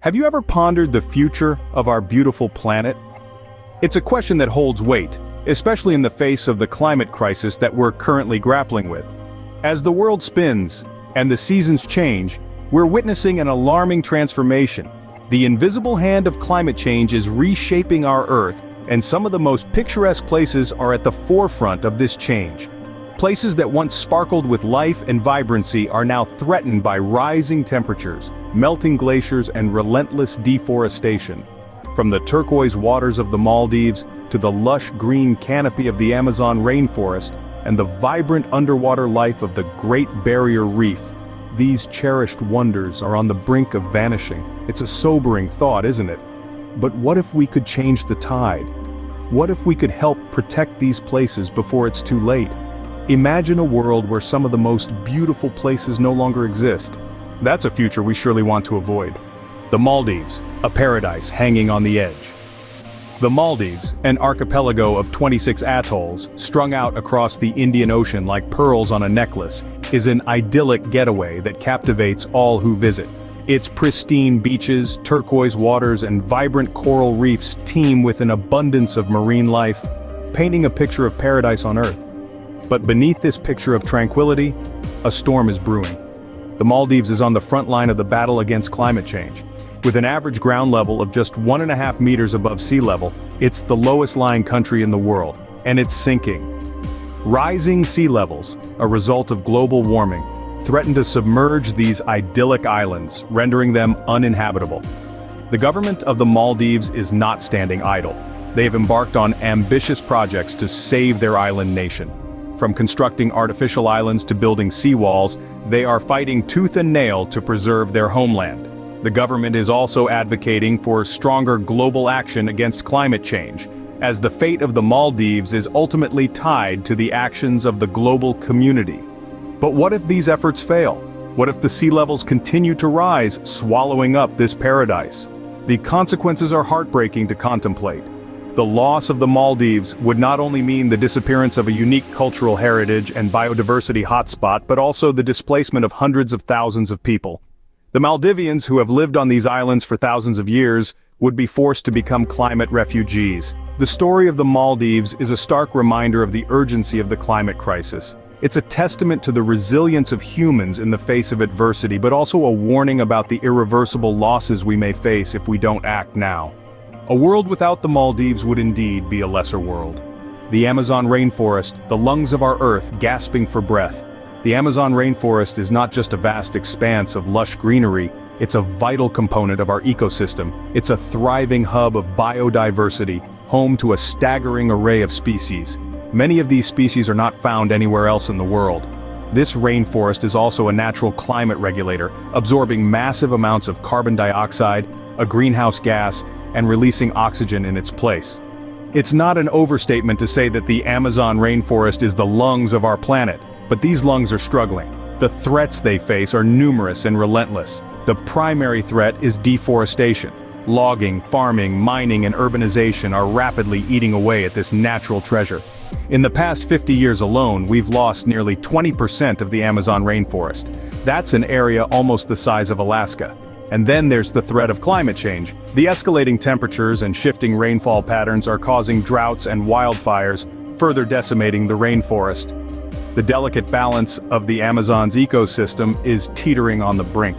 Have you ever pondered the future of our beautiful planet? It's a question that holds weight, especially in the face of the climate crisis that we're currently grappling with. As the world spins, and the seasons change, we're witnessing an alarming transformation. The invisible hand of climate change is reshaping our Earth, and some of the most picturesque places are at the forefront of this change. Places that once sparkled with life and vibrancy are now threatened by rising temperatures, melting glaciers, and relentless deforestation. From the turquoise waters of the Maldives to the lush green canopy of the Amazon rainforest and the vibrant underwater life of the Great Barrier Reef, these cherished wonders are on the brink of vanishing. It's a sobering thought, isn't it? But what if we could change the tide? What if we could help protect these places before it's too late? Imagine a world where some of the most beautiful places no longer exist. That's a future we surely want to avoid. The Maldives, a paradise hanging on the edge. The Maldives, an archipelago of 26 atolls, strung out across the Indian Ocean like pearls on a necklace, is an idyllic getaway that captivates all who visit. Its pristine beaches, turquoise waters, and vibrant coral reefs teem with an abundance of marine life, painting a picture of paradise on Earth. But beneath this picture of tranquility, a storm is brewing. The Maldives is on the front line of the battle against climate change. With an average ground level of just 1.5 meters above sea level, it's the lowest lying country in the world, and it's sinking. Rising sea levels, a result of global warming, threaten to submerge these idyllic islands, rendering them uninhabitable. The government of the Maldives is not standing idle. They have embarked on ambitious projects to save their island nation. From constructing artificial islands to building seawalls, they are fighting tooth and nail to preserve their homeland. The government is also advocating for stronger global action against climate change, as the fate of the Maldives is ultimately tied to the actions of the global community. But what if these efforts fail? What if the sea levels continue to rise, swallowing up this paradise? The consequences are heartbreaking to contemplate. The loss of the Maldives would not only mean the disappearance of a unique cultural heritage and biodiversity hotspot, but also the displacement of hundreds of thousands of people. The Maldivians, who have lived on these islands for thousands of years, would be forced to become climate refugees. The story of the Maldives is a stark reminder of the urgency of the climate crisis. It's a testament to the resilience of humans in the face of adversity, but also a warning about the irreversible losses we may face if we don't act now. A world without the Maldives would indeed be a lesser world. The Amazon rainforest, the lungs of our Earth gasping for breath. The Amazon rainforest is not just a vast expanse of lush greenery, it's a vital component of our ecosystem. It's a thriving hub of biodiversity, home to a staggering array of species. Many of these species are not found anywhere else in the world. This rainforest is also a natural climate regulator, absorbing massive amounts of carbon dioxide, a greenhouse gas, and releasing oxygen in its place. It's not an overstatement to say that the Amazon rainforest is the lungs of our planet, but these lungs are struggling. The threats they face are numerous and relentless. The primary threat is deforestation. Logging, farming, mining, and urbanization are rapidly eating away at this natural treasure. In the past 50 years alone, we've lost nearly 20% of the Amazon rainforest. That's an area almost the size of Alaska. And then there's the threat of climate change. The escalating temperatures and shifting rainfall patterns are causing droughts and wildfires, further decimating the rainforest. The delicate balance of the Amazon's ecosystem is teetering on the brink.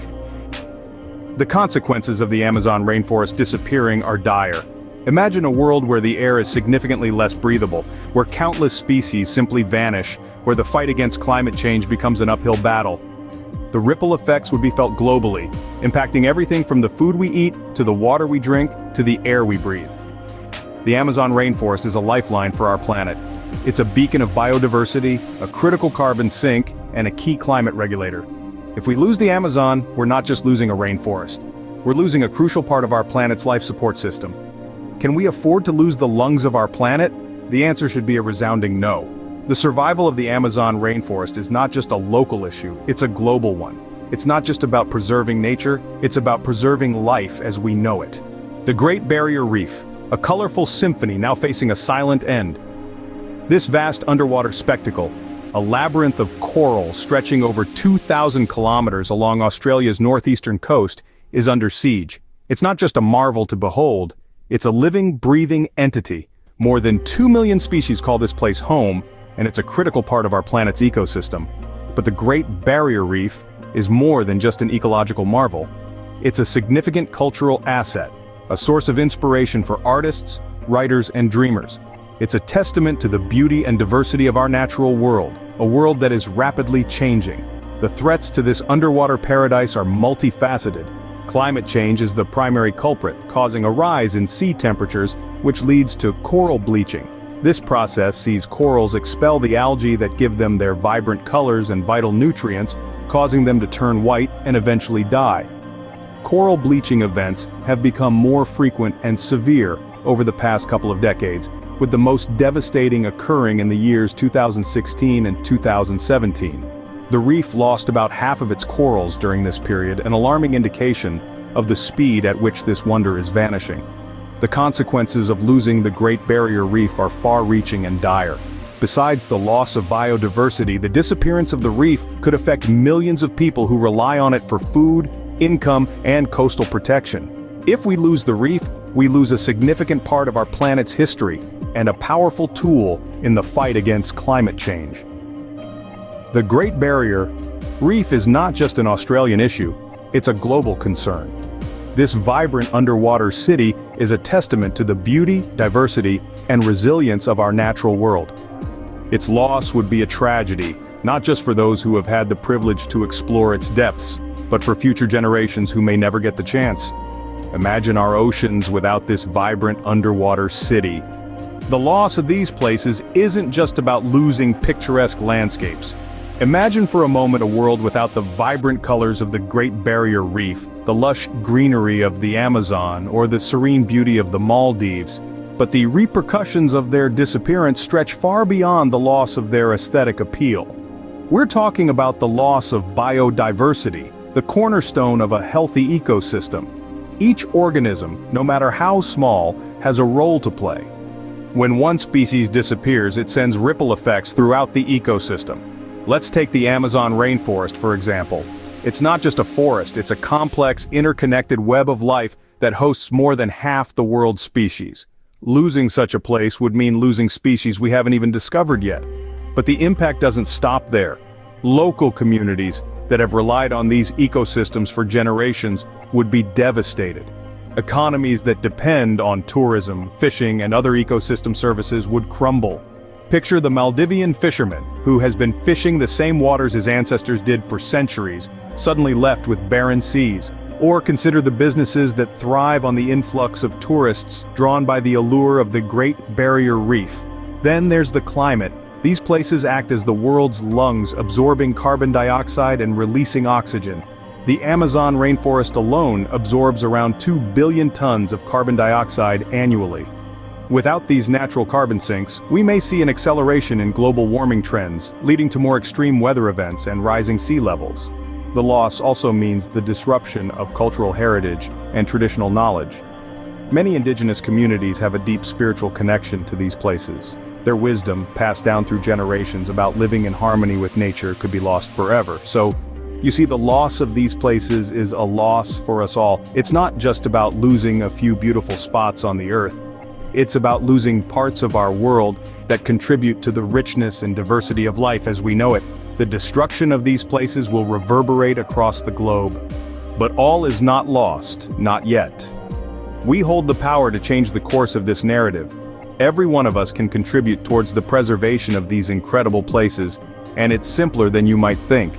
The consequences of the Amazon rainforest disappearing are dire. Imagine a world where the air is significantly less breathable, where countless species simply vanish, where the fight against climate change becomes an uphill battle. The ripple effects would be felt globally, impacting everything from the food we eat, to the water we drink, to the air we breathe. The Amazon rainforest is a lifeline for our planet. It's a beacon of biodiversity, a critical carbon sink, and a key climate regulator. If we lose the Amazon, we're not just losing a rainforest. We're losing a crucial part of our planet's life support system. Can we afford to lose the lungs of our planet? The answer should be a resounding no. The survival of the Amazon rainforest is not just a local issue, it's a global one. It's not just about preserving nature, it's about preserving life as we know it. The Great Barrier Reef, a colorful symphony now facing a silent end. This vast underwater spectacle, a labyrinth of coral stretching over 2,000 kilometers along Australia's northeastern coast, is under siege. It's not just a marvel to behold, it's a living, breathing entity. More than 2 million species call this place home, and it's a critical part of our planet's ecosystem. But the Great Barrier Reef is more than just an ecological marvel. It's a significant cultural asset, a source of inspiration for artists, writers, and dreamers. It's a testament to the beauty and diversity of our natural world, a world that is rapidly changing. The threats to this underwater paradise are multifaceted. Climate change is the primary culprit, causing a rise in sea temperatures, which leads to coral bleaching. This process sees corals expel the algae that give them their vibrant colors and vital nutrients, causing them to turn white and eventually die. Coral bleaching events have become more frequent and severe over the past couple of decades, with the most devastating occurring in the years 2016 and 2017. The reef lost about half of its corals during this period, an alarming indication of the speed at which this wonder is vanishing. The consequences of losing the Great Barrier Reef are far-reaching and dire. Besides the loss of biodiversity, the disappearance of the reef could affect millions of people who rely on it for food, income, and coastal protection. If we lose the reef, we lose a significant part of our planet's history and a powerful tool in the fight against climate change. The Great Barrier Reef is not just an Australian issue, it's a global concern. This vibrant underwater city is a testament to the beauty, diversity, and resilience of our natural world. Its loss would be a tragedy, not just for those who have had the privilege to explore its depths, but for future generations who may never get the chance. Imagine our oceans without this vibrant underwater city. The loss of these places isn't just about losing picturesque landscapes. Imagine for a moment a world without the vibrant colors of the Great Barrier Reef, the lush greenery of the Amazon, or the serene beauty of the Maldives. But the repercussions of their disappearance stretch far beyond the loss of their aesthetic appeal. We're talking about the loss of biodiversity, the cornerstone of a healthy ecosystem. Each organism, no matter how small, has a role to play. When one species disappears, it sends ripple effects throughout the ecosystem. Let's take the Amazon rainforest, for example. It's not just a forest, it's a complex, interconnected web of life that hosts more than half the world's species. Losing such a place would mean losing species we haven't even discovered yet. But the impact doesn't stop there. Local communities that have relied on these ecosystems for generations would be devastated. Economies that depend on tourism, fishing, and other ecosystem services would crumble. Picture the Maldivian fisherman, who has been fishing the same waters his ancestors did for centuries, suddenly left with barren seas. Or consider the businesses that thrive on the influx of tourists drawn by the allure of the Great Barrier Reef. Then there's the climate. These places act as the world's lungs, absorbing carbon dioxide and releasing oxygen. The Amazon rainforest alone absorbs around 2 billion tons of carbon dioxide annually. Without these natural carbon sinks, we may see an acceleration in global warming trends, leading to more extreme weather events and rising sea levels. The loss also means the disruption of cultural heritage and traditional knowledge. Many indigenous communities have a deep spiritual connection to these places. Their wisdom, passed down through generations about living in harmony with nature, could be lost forever. So, you see, the loss of these places is a loss for us all. It's not just about losing a few beautiful spots on the earth. It's about losing parts of our world that contribute to the richness and diversity of life as we know it. The destruction of these places will reverberate across the globe. But all is not lost, not yet. We hold the power to change the course of this narrative. Every one of us can contribute towards the preservation of these incredible places, and it's simpler than you might think.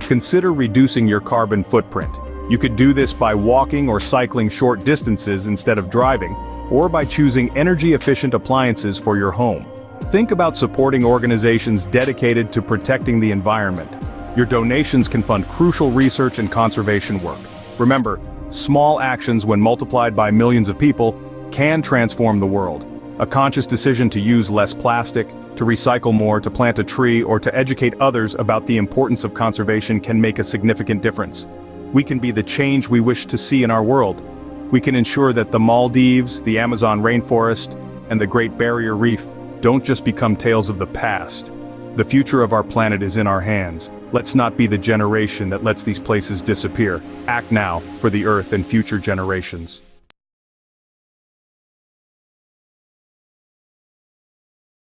Consider reducing your carbon footprint. You could do this by walking or cycling short distances instead of driving, or by choosing energy-efficient appliances for your home. Think about supporting organizations dedicated to protecting the environment. Your donations can fund crucial research and conservation work. Remember, small actions, when multiplied by millions of people, can transform the world. A conscious decision to use less plastic, to recycle more, to plant a tree, or to educate others about the importance of conservation can make a significant difference. We can be the change we wish to see in our world. We can ensure that the Maldives, the Amazon rainforest, and the Great Barrier Reef don't just become tales of the past. The future of our planet is in our hands. Let's not be the generation that lets these places disappear. Act now for the Earth and future generations.